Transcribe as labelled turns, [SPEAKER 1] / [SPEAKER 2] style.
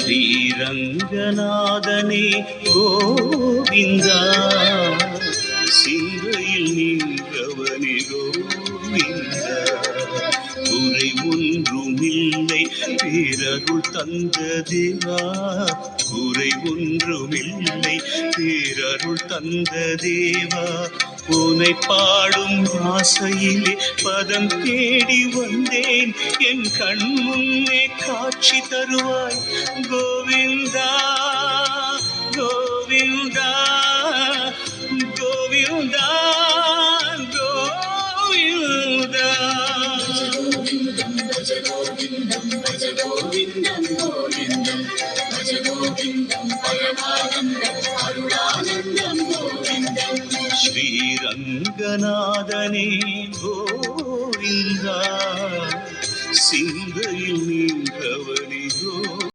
[SPEAKER 1] ஸ்ரீரங்கநாதனே கோவிந்தா, சிந்தையில் நின்றவனே கோவிந்தா. குறை ஒன்றுமில்லை பேரருள் தந்த தேவா, குறை ஒன்றுமில்லை பேரருள் தந்த தேவா. உனை பாடும் ஆசையிலே பதம் தேடி வந்தேன், என் கண் முன்னே காட்சி தருவாய் கோவிந்தா கோவிந்தா கோவிந்தா கோவிந்தா.
[SPEAKER 2] భజ గోవిందం భజ గోవిందం గోవిందం భజ గోవిందం పరమానందం అరుణానందం గోవిందం.
[SPEAKER 1] ஸ்ரீரங்கநாதனே கோவிந்தா, சிந்தையில் நின்றவனே கோவிந்தா.